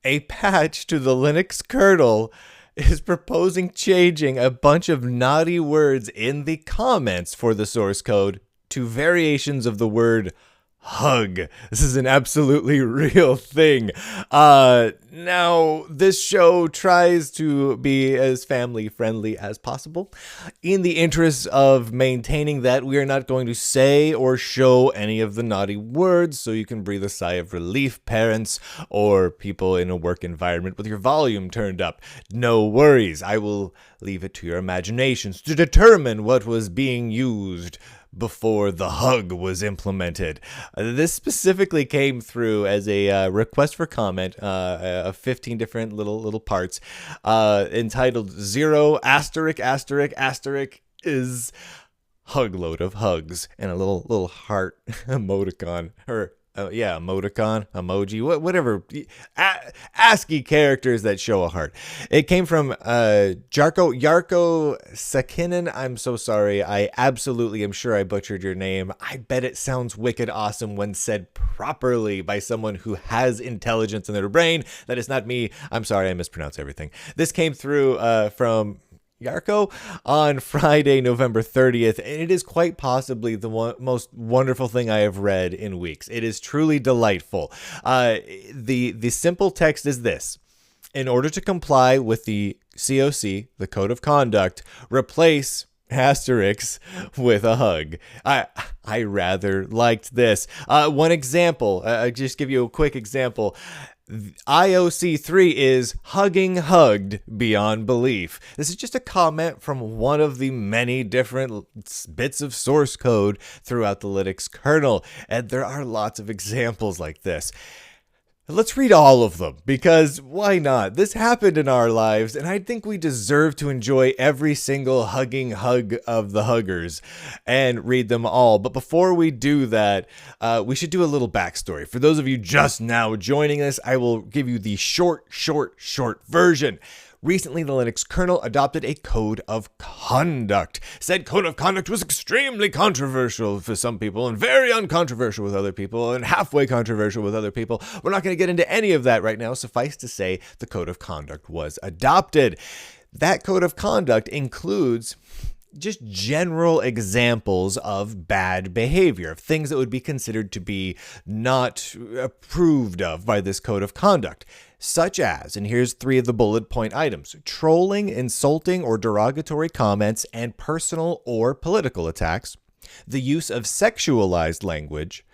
a patch to the Linux kernel is proposing changing a bunch of naughty words in the comments for the source code to variations of the word hug. This is an absolutely real thing. Now, this show tries to be as family friendly as possible. In the interest of maintaining that, we are not going to say or show any of the naughty words, so you can breathe a sigh of relief, parents, or people in a work environment with your volume turned up. No worries. I will leave it to your imaginations to determine what was being used before the hug was implemented. This specifically came through as a request for comment of 15 different little parts entitled 0 asterisk is hug load of hugs, and a little heart emoticon, or emoticon, emoji, whatever, ASCII characters that show a heart. It came from Yarko Sakinen. I'm so sorry. I absolutely am sure I butchered your name. I bet it sounds wicked awesome when said properly by someone who has intelligence in their brain. That is not me. I'm sorry, I mispronounce everything. This came through from Yarko on Friday, November 30th, and it is quite possibly the most wonderful thing I have read in weeks. It is truly delightful. The simple text is this: in order to comply with the COC, the Code of Conduct, replace asterisks with a hug. I rather liked this. One example, I'll just give you a quick example. IOC3 is hugged beyond belief. This is just a comment from one of the many different bits of source code throughout the Linux kernel, and there are lots of examples like this. Let's read all of them, because why not? This happened in our lives, and I think we deserve to enjoy every single hugging hug of the huggers and read them all. But before we do that, we should do a little backstory. For those of you just now joining us, I will give you the short version. Recently, the Linux kernel adopted a code of conduct. Said code of conduct was extremely controversial for some people and very uncontroversial with other people and halfway controversial with other people. We're not going to get into any of that right now. Suffice to say, the code of conduct was adopted. That code of conduct includes just general examples of bad behavior, of things that would be considered to be not approved of by this code of conduct, such as, and here's 3 of the bullet point items: trolling, insulting, or derogatory comments, and personal or political attacks, the use of sexualized language,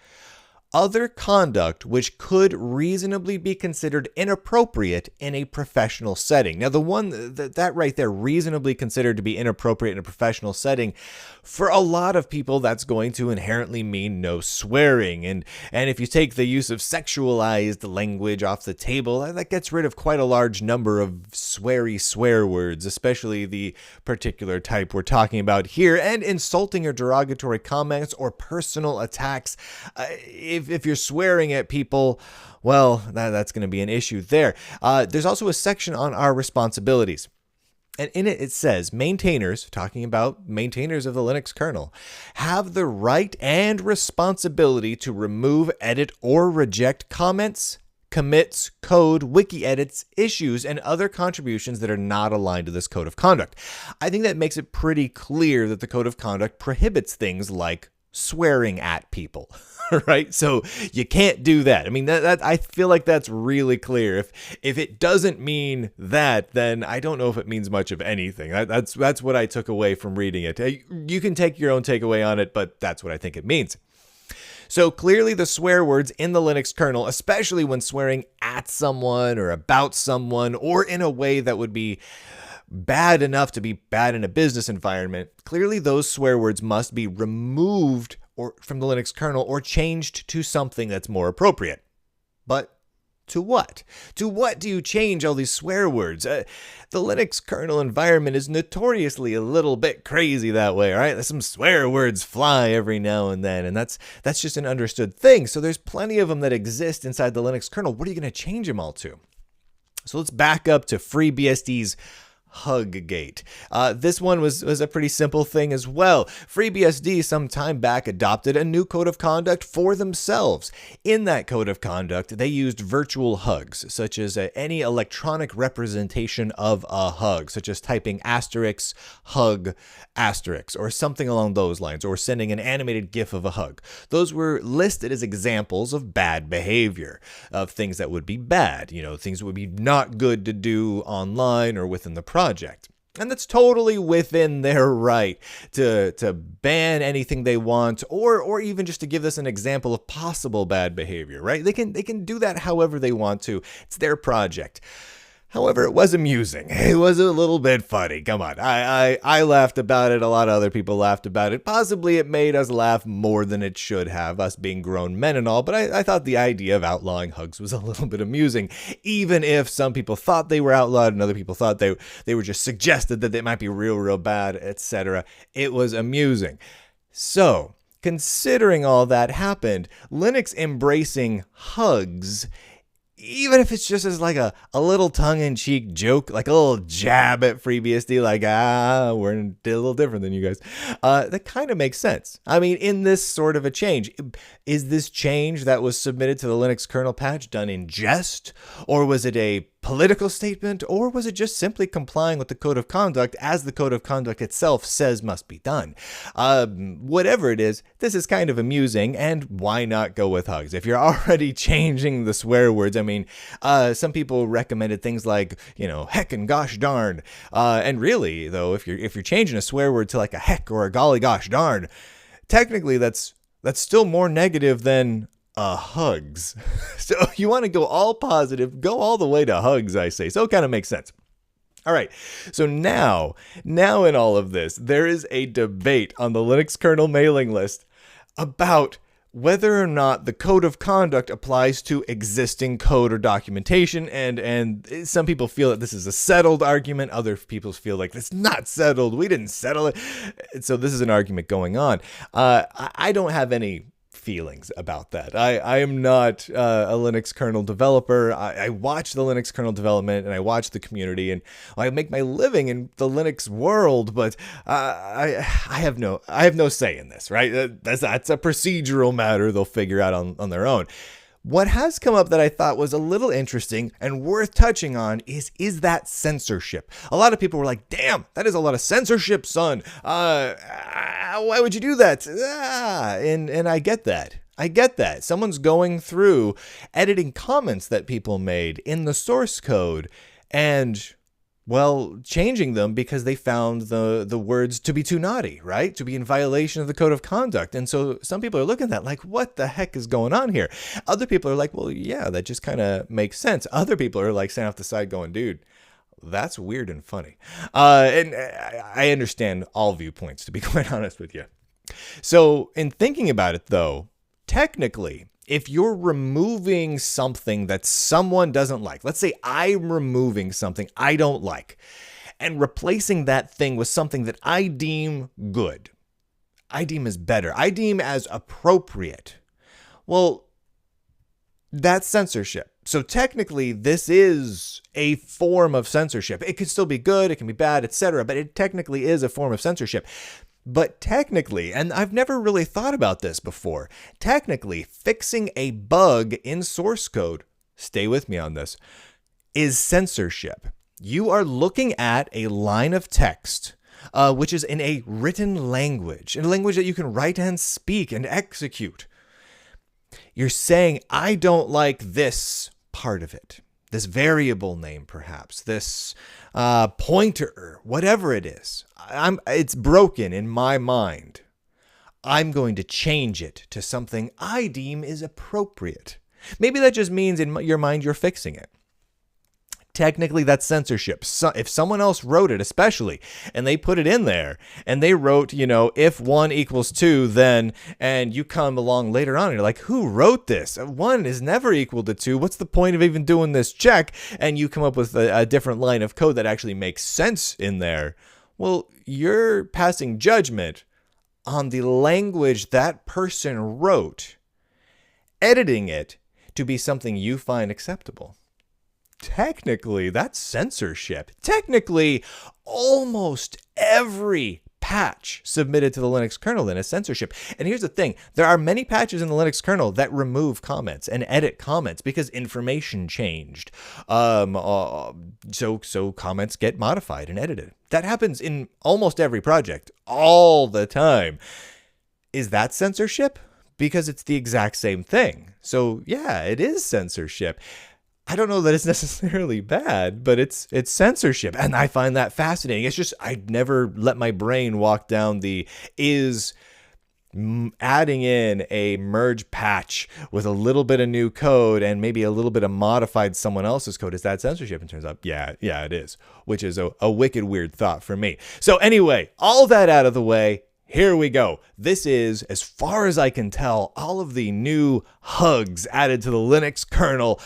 other conduct which could reasonably be considered inappropriate in a professional setting. Now, the one that right there, reasonably considered to be inappropriate in a professional setting, for a lot of people, that's going to inherently mean no swearing. And if you take the use of sexualized language off the table, that gets rid of quite a large number of sweary swear words, especially the particular type we're talking about here. And insulting or derogatory comments or personal attacks, if you're swearing at people, well, that's going to be an issue there. There's also a section on our responsibilities. And in it, it says maintainers, talking about maintainers of the Linux kernel, have the right and responsibility to remove, edit, or reject comments, commits, code, wiki edits, issues, and other contributions that are not aligned to this code of conduct. I think that makes it pretty clear that the code of conduct prohibits things like swearing at people. Right? So you can't do that. I mean, that I feel like that's really clear. If it doesn't mean that, then I don't know if it means much of anything. That's what I took away from reading it. You can take your own takeaway on it, but that's what I think it means. So clearly the swear words in the Linux kernel, especially when swearing at someone or about someone or in a way that would be bad enough to be bad in a business environment, clearly those swear words must be removed or from the Linux kernel or changed to something that's more appropriate. But to what? To what do you change all these swear words? The Linux kernel environment is notoriously a little bit crazy that way, right? Some swear words fly every now and then, and that's just an understood thing. So there's plenty of them that exist inside the Linux kernel. What are you going to change them all to? So let's back up to FreeBSD's Huggate. This one was a pretty simple thing as well. FreeBSD some time back adopted a new code of conduct for themselves. In that code of conduct, they used virtual hugs, such as any electronic representation of a hug, such as typing asterisk, hug, asterisk, or something along those lines, or sending an animated GIF of a hug. Those were listed as examples of bad behavior, of things that would be bad, things that would be not good to do online or within the project. And that's totally within their right to ban anything they want, or even just to give us an example of possible bad behavior, right? They can do that however they want to. It's their project. However, it was amusing. It was a little bit funny. Come on. I laughed about it. A lot of other people laughed about it. Possibly it made us laugh more than it should have, us being grown men and all, but I thought the idea of outlawing hugs was a little bit amusing, even if some people thought they were outlawed and other people thought they were just suggested that they might be real bad, etc. It was amusing. So, considering all that happened, Linux embracing hugs, even if it's just as like a little tongue-in-cheek joke, like a little jab at FreeBSD, like, we're a little different than you guys, that kind of makes sense. I mean, in this sort of a change, is this change that was submitted to the Linux kernel patch done in jest? Or was it a political statement? Or was it just simply complying with the code of conduct as the code of conduct itself says must be done? Whatever it is, this is kind of amusing, and why not go with hugs? If you're already changing the swear words, I mean, some people recommended things like, heck and gosh darn. And really, though, if you're changing a swear word to like a heck or a golly gosh darn, technically that's still more negative than hugs. So if you want to go all positive, go all the way to hugs, I say. So it kind of makes sense. All right, so now in all of this, there is a debate on the Linux kernel mailing list about whether or not the code of conduct applies to existing code or documentation, and some people feel that this is a settled argument, other people feel like it's not settled, we didn't settle it. So this is an argument going on. I don't have any feelings about that. I am not a Linux kernel developer. I watch the Linux kernel development and I watch the community, and I make my living in the Linux world, but I have no say in this, right? That's a procedural matter they'll figure out on their own. What has come up that I thought was a little interesting and worth touching on is that censorship. A lot of people were like, damn, that is a lot of censorship, son. Why would you do that? And I get that. I get that. Someone's going through editing comments that people made in the source code and, well, changing them because they found the words to be too naughty, right? To be in violation of the code of conduct. And so some people are looking at that like, what the heck is going on here? Other people are like, well, yeah, that just kind of makes sense. Other people are like standing off the side going, dude, that's weird and funny. And I understand all viewpoints, to be quite honest with you. So in thinking about it, though, technically, if you're removing something that someone doesn't like, let's say I'm removing something I don't like and replacing that thing with something that I deem good, I deem as better, I deem as appropriate, well, that's censorship. So technically, this is a form of censorship. It could still be good, it can be bad, etc., but it technically is a form of censorship. But technically, and I've never really thought about this before, technically, fixing a bug in source code, stay with me on this, is censorship. You are looking at a line of text, which is in a written language, in a language that you can write and speak and execute. You're saying, I don't like this part of it, this variable name perhaps, this pointer, whatever it is. It's broken in my mind. I'm going to change it to something I deem is appropriate. Maybe that just means in your mind you're fixing it. Technically, that's censorship. So if someone else wrote it, especially, and they put it in there, and they wrote, if 1 equals 2, then, and you come along later on, and you're like, who wrote this? 1 is never equal to 2. What's the point of even doing this check? And you come up with a different line of code that actually makes sense in there. Well, you're passing judgment on the language that person wrote, editing it to be something you find acceptable. technically, that's censorship. Technically, almost every patch submitted to the Linux kernel then is censorship. And here's the thing. There are many patches in the Linux kernel that remove comments and edit comments because information changed. So comments get modified and edited. That happens in almost every project all the time. Is that censorship? Because it's the exact same thing. So yeah, it is censorship. I don't know that it's necessarily bad, but it's censorship. And I find that fascinating. It's just, I'd never let my brain walk down the adding in a merge patch with a little bit of new code and maybe a little bit of modified someone else's code. Is that censorship? And turns out, yeah, it is, which is a wicked weird thought for me. So anyway, all that out of the way. Here we go. This is, as far as I can tell, all of the new hugs added to the Linux kernel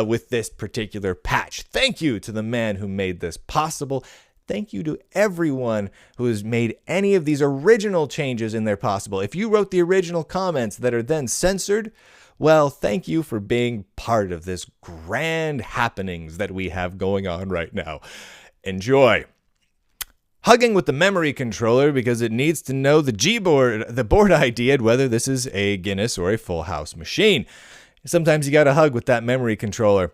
with this particular patch. Thank you to the man who made this possible. Thank you to everyone who has made any of these original changes in there possible. If you wrote the original comments that are then censored, well, thank you for being part of this grand happenings that we have going on right now. Enjoy. Hugging with the memory controller because it needs to know the board ID and whether this is a Guinness or a Full House machine. Sometimes you gotta hug with that memory controller.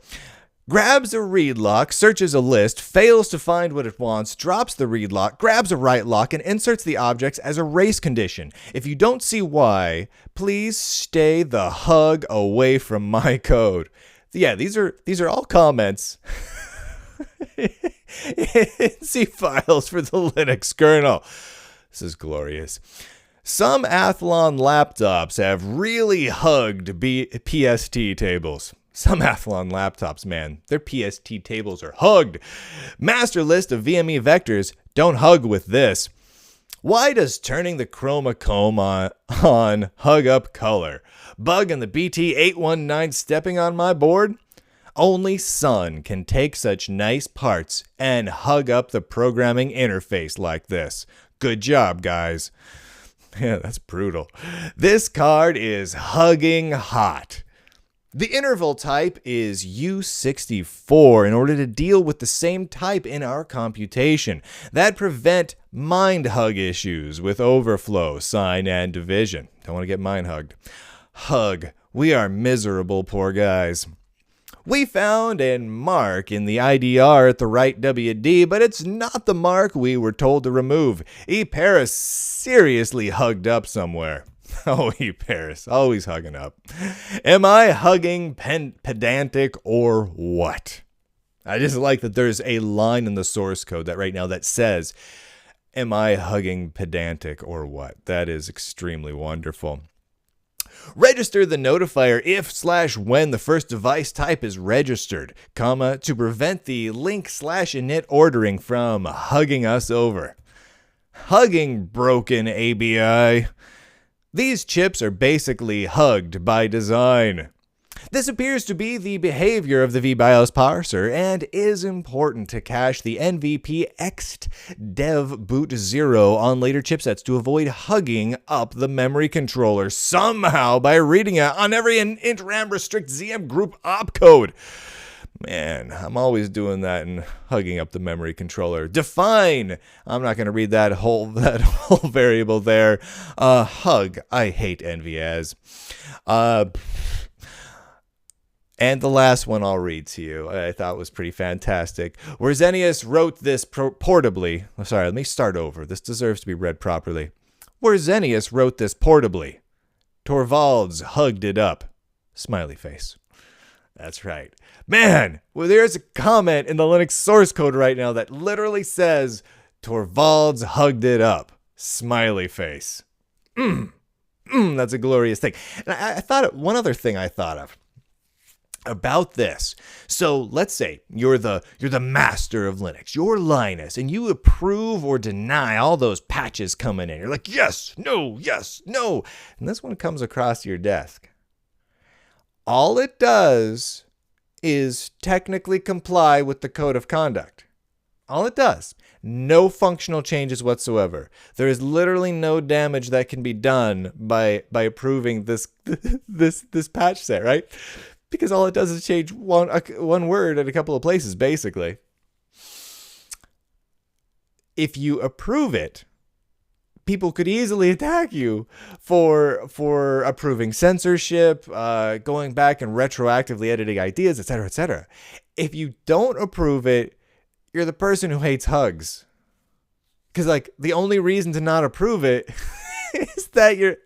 Grabs a read lock, searches a list, fails to find what it wants, drops the read lock, grabs a write lock, and inserts the objects as a race condition. If you don't see why, please stay the hug away from my code. Yeah, these are all comments. C files for the Linux kernel. This is glorious. Some Athlon laptops have really hugged PST tables. Some Athlon laptops, man, their PST tables are hugged. Master list of VME vectors. Don't hug with this. Why does turning the chroma comb on hug up color? Bug in the BT819 stepping on my board? Only Sun can take such nice parts and hug up the programming interface like this. Good job, guys. Yeah, that's brutal. This card is hugging hot. The interval type is U64 in order to deal with the same type in our computation that prevent mind hug issues with overflow, sign, and division. Don't want to get mind hugged. Hug. We are miserable, poor guys. We found a mark in the IDR at the right WD, but it's not the mark we were told to remove. Paris seriously hugged up somewhere. Oh, Paris, always hugging up. Am I hugging pedantic or what? I just like that there's a line in the source code that right now that says, am I hugging pedantic or what? That is extremely wonderful. Register the notifier if/when the first device type is registered, comma, to prevent the link/init ordering from hugging us over. Hugging broken ABI. These chips are basically hugged by design. This appears to be the behavior of the vBIOS parser and is important to cache the NVP ext dev boot 0 on later chipsets to avoid hugging up the memory controller somehow by reading it on every int/ram restrict ZM group opcode. Man, I'm always doing that and hugging up the memory controller. Define. I'm not going to read that whole variable there. Hug. I hate NVAs. And the last one I'll read to you, I thought was pretty fantastic. Where Xenius wrote this portably. Sorry, let me start over. This deserves to be read properly. Where Xenius wrote this portably. Torvalds hugged it up. Smiley face. That's right. Man, well, there's a comment in the Linux source code right now that literally says, Torvalds hugged it up. Smiley face. That's a glorious thing. And I thought, one other thing I thought of about this. So let's say you're the master of Linux, you're Linus, and you approve or deny all those patches coming in. You're like, yes, no, and this one comes across your desk. All it does is technically comply with the code of conduct. All it does. No functional changes whatsoever. There is literally no damage that can be done by approving this patch set, right? because all it does is change one word in a couple of places, basically. If you approve it, people could easily attack you for approving censorship, going back and retroactively editing ideas, etc., etc. If you don't approve it, you're the person who hates hugs. Because, like, the only reason to not approve it is that you're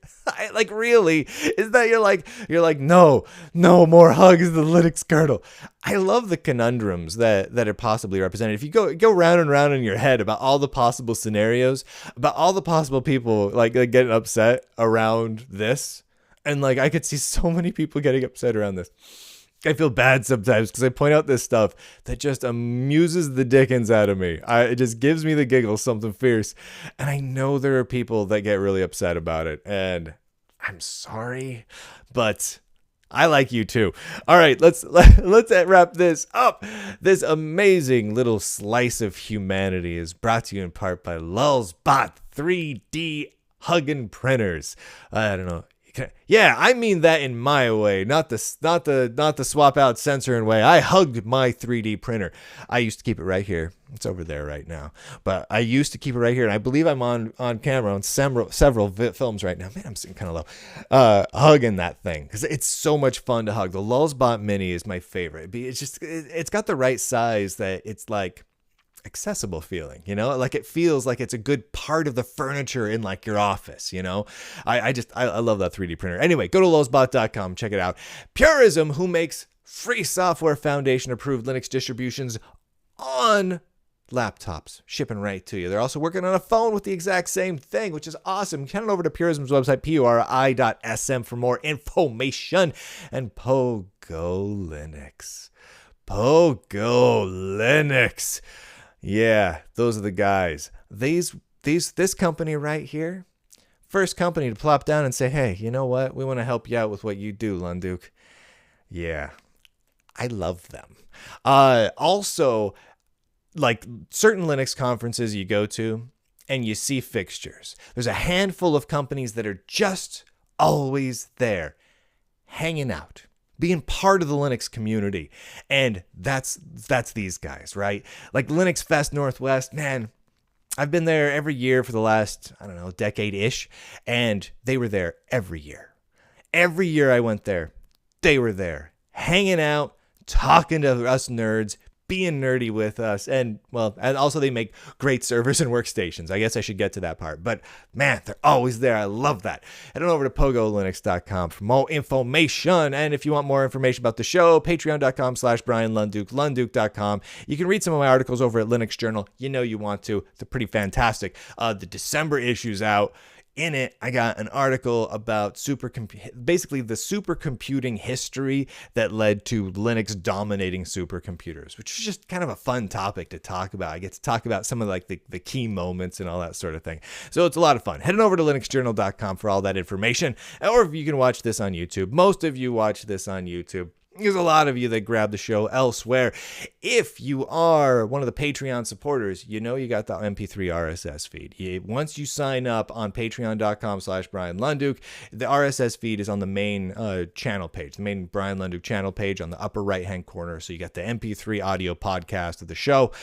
no more hugs the Linux kernel. I love the conundrums that are possibly represented. If you go round and round in your head about all the possible scenarios, about all the possible people like getting upset around this, and like I could see so many people getting upset around this. I feel bad sometimes because I point out this stuff that just amuses the dickens out of me. It just gives me the giggles, something fierce. And I know there are people that get really upset about it. And I'm sorry, but I like you too. All right, let's wrap this up. This amazing little slice of humanity is brought to you in part by Lulzbot 3D Huggin' Printers. I don't know. Yeah, I mean that in my way, not the swap out censoring way. I hugged my 3D printer. I used to keep it right here. It's over there right now, but I used to keep it right here, and I believe I'm on camera on several films right now. Man, I'm sitting kind of low, hugging that thing because it's so much fun to hug. The Lulzbot Mini is my favorite. It's got the right size that it's like accessible feeling, you know, like it feels like it's a good part of the furniture in like your office, you know. I love that 3D printer. Anyway, go to lulzbot.com, check it out. Purism, who makes free software foundation approved Linux distributions on laptops, shipping right to you. They're also working on a phone with the exact same thing, which is awesome. Head on over to Purism's website, puri.sm, for more information. And Pogo Linux. Yeah, those are the guys. This company right here, first company to plop down and say, hey, you know what? We want to help you out with what you do, Lunduk. Yeah, I love them. Also, like certain Linux conferences you go to and you see fixtures. There's a handful of companies that are just always there, hanging out, being part of the Linux community. And that's these guys, right? Like Linux Fest Northwest, man, I've been there every year for the last, I don't know, decade-ish, and they were there every year. Every year I went there, they were there, hanging out, talking to us nerds, being nerdy with us, and also they make great servers and workstations. I guess I should get to that part, but man, they're always there. I love that. Head on over to pogolinux.com for more information, and if you want more information about the show, patreon.com/BrianLunduk, lunduk.com. You can read some of my articles over at Linux Journal. You know you want to. They're pretty fantastic. The December issue's out. In it, I got an article about basically the supercomputing history that led to Linux dominating supercomputers, which is just kind of a fun topic to talk about. I get to talk about some of like the key moments and all that sort of thing. So it's a lot of fun. Head on over to linuxjournal.com for all that information, or if you can watch this on YouTube. Most of you watch this on YouTube. There's a lot of you that grab the show elsewhere. If you are one of the Patreon supporters, you know you got the MP3 RSS feed. Once you sign up on patreon.com/BrianLunduk, the RSS feed is on the main channel page, the main Brian Lunduk channel page on the upper right-hand corner. So you got the MP3 audio podcast of the show.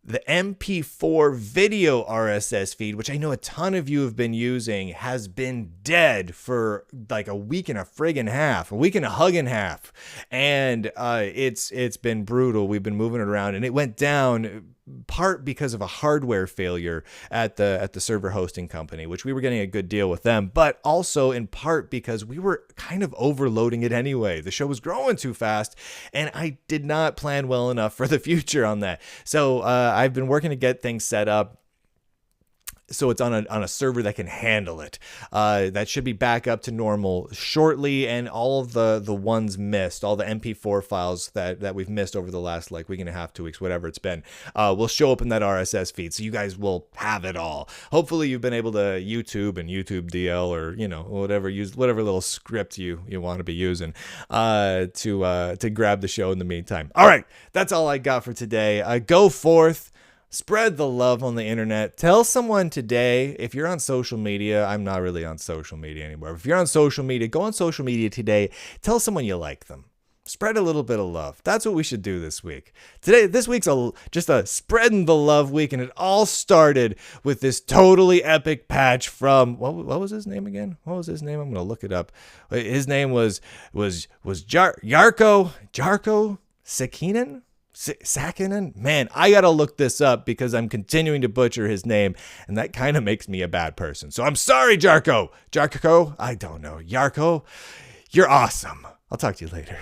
The MP4 video RSS feed, which I know a ton of you have been using, has been dead for like a week and a hug and half. And it's been brutal. We've been moving it around, and it went down part because of a hardware failure at the server hosting company, which we were getting a good deal with them, but also in part because we were kind of overloading it anyway. The show was growing too fast, and I did not plan well enough for the future on that. So I've been working to get things set up so it's on a server that can handle it. That should be back up to normal shortly, and all of the ones missed, all the MP4 files that we've missed over the last like week and a half, 2 weeks, whatever it's been, will show up in that RSS feed, so you guys will have it all. Hopefully you've been able to YouTube DL, or use whatever little script you want to be using to grab the show in the meantime. All right, that's all I got for today. Go forth. Spread the love on the internet. Tell someone today, if you're on social media, I'm not really on social media anymore. If you're on social media, go on social media today. Tell someone you like them. Spread a little bit of love. That's what we should do this week. This week's just a spreading the love week, and it all started with this totally epic patch from what was his name again? What was his name? I'm gonna look it up. His name was Jarkko Sakinen? Man, I gotta look this up because I'm continuing to butcher his name, and that kind of makes me a bad person. So I'm sorry, Jarkko. I don't know. Jarkko, you're awesome. I'll talk to you later.